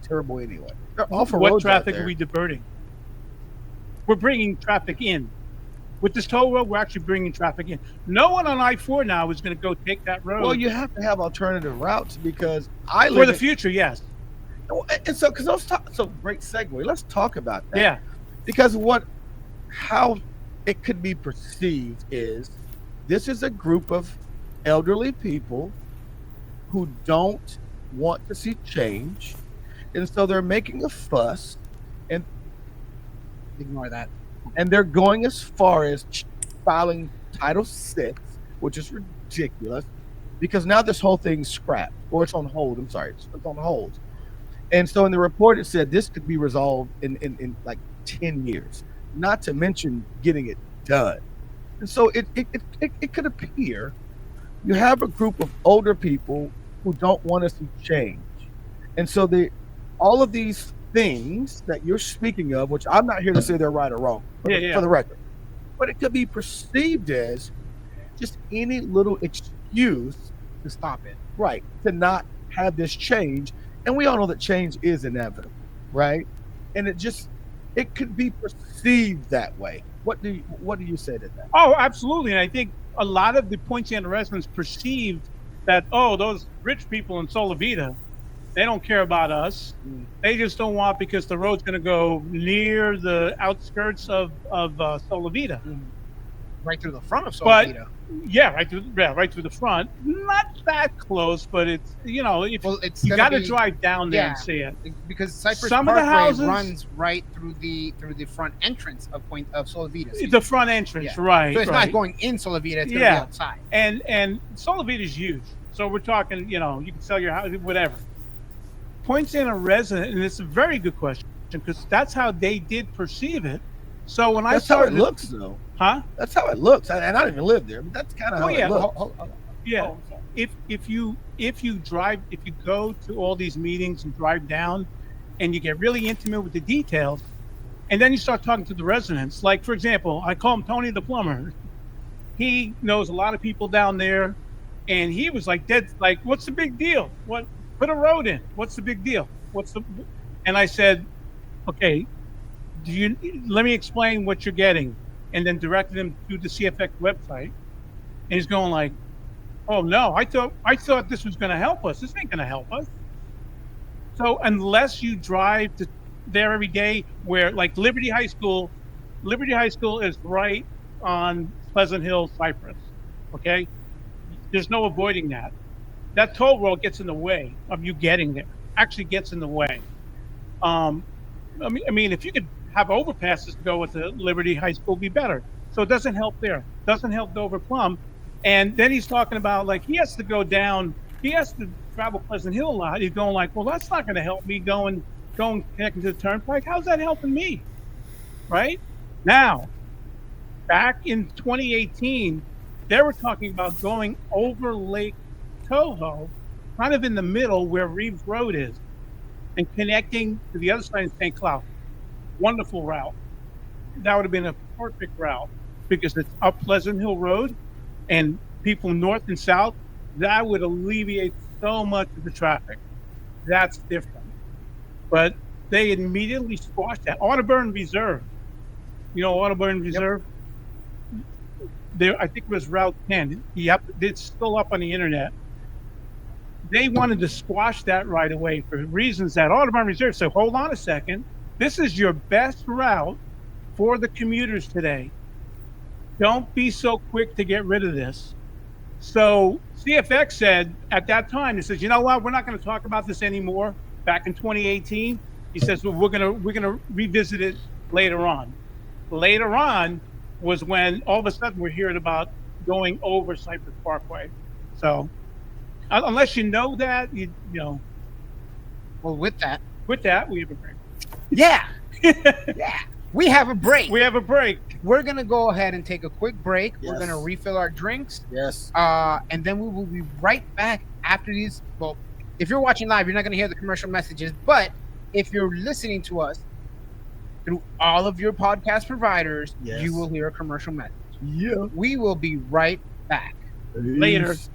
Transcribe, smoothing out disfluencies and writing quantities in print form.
terrible anyway. They're awful What roads out traffic are there. we diverting? We're bringing traffic in. With this toll road, we're actually bringing traffic in. No one on I-4 now is going to go take that Well, road you have to have alternative routes because I for live the in, future. Yes. and so because let's talk. So great segue. Let's talk about that Yeah. because how it could be perceived is this is a group of elderly people who don't want to see change, and so they're making a fuss, and Ignore that. they're going as far as filing Title 6, which is ridiculous because now this whole thing's scrapped or it's on hold. I'm sorry, it's on hold. And so in the report, it said this could be resolved in like 10 years, not to mention getting it done. And so it could appear you have a group of older people who don't want to see change. And so all of these things that you're speaking of, which I'm not here to say they're right or wrong for the record, but it could be perceived as just any little excuse To stop it. right, to not have this change. And we all know that change is inevitable, right? And it could be perceived that way. What do you say to that? Oh, absolutely. And I think a lot of the Poinciana residents perceived that, oh, those rich people in Solivita, they don't care about us. They just don't want because the road's going to go near the outskirts of Solivita. Right through the front of But Solivita. yeah, right through the front. Not that close, but it's if Well, it's you gonna got to be- drive down there yeah. and see it. Because Cypress Some of the Parkway houses- runs right through the front entrance of Solivita. The front entrance, Yeah. right? So it's right. not going in Solivita; it's going to be Yeah. outside. And Solivita is huge, so we're talking. You can sell your house, whatever. Poinciana resident, and it's a very good question because that's how they did perceive it. So when That's I how it started, looks, though. huh? That's how it looks. And I don't even live there, but that's kind of how yeah. it looks. Yeah. Oh, sorry. If you go to all these meetings and drive down, and you get really intimate with the details, and then you start talking to the residents. Like for example, I call him Tony the plumber. He knows a lot of people down there, and he was like, "Dead, like, what's the big deal? What put a road in? What's the big deal? What's the?" And I said, "Okay, let me explain what you're getting," and then directed him to the CFX website, and he's going like, "Oh no, I thought this was going to help us. This ain't going to help us." So unless you drive there every day, where like Liberty High School is right on Pleasant Hill, Cypress. Okay, there's no avoiding that. That toll road gets in the way of you getting there. Actually, gets in the way. I mean, if you could have overpasses to go with the Liberty High School, be better. So it doesn't help there. Doesn't help Dover Plum. And then he's talking about like he has to go down. He has to travel Pleasant Hill a lot. He's going like, well, that's not going to help me going connecting to the turnpike. How's that helping me? Right now, back in 2018, they were talking about going over Lake Toho, kind of in the middle where Reeves Road is, and connecting to the other side of St. Cloud. Wonderful route. That would have been a perfect route because it's up Pleasant Hill Road and people north and south. That would alleviate so much of the traffic. That's different. But they immediately squashed that. Audubon Reserve. You know Audubon Reserve? There, I think it was Route 10. It's still up on the internet. They wanted to squash that right away for reasons that Audubon Reserve said, hold on a second. This is your best route for the commuters today. Don't be so quick to get rid of this. So CFX said at that time, he says, you know what, we're not going to talk about this anymore. Back in 2018, he says, well, we're gonna revisit it later on. Later on was when all of a sudden we're hearing about going over Cypress Parkway. So unless you know that, you know. Well, with that, we have a break. yeah, yeah, we have a break. We have a break. We're gonna go ahead and take a quick break. Yes. We're gonna refill our drinks. Yes. And then we will be right back after these. Well, if you're watching live, you're not gonna hear the commercial messages, but if you're listening to us through all of your podcast providers, Yes. you will hear a commercial message. Yeah. We will be right back. Later. Peace.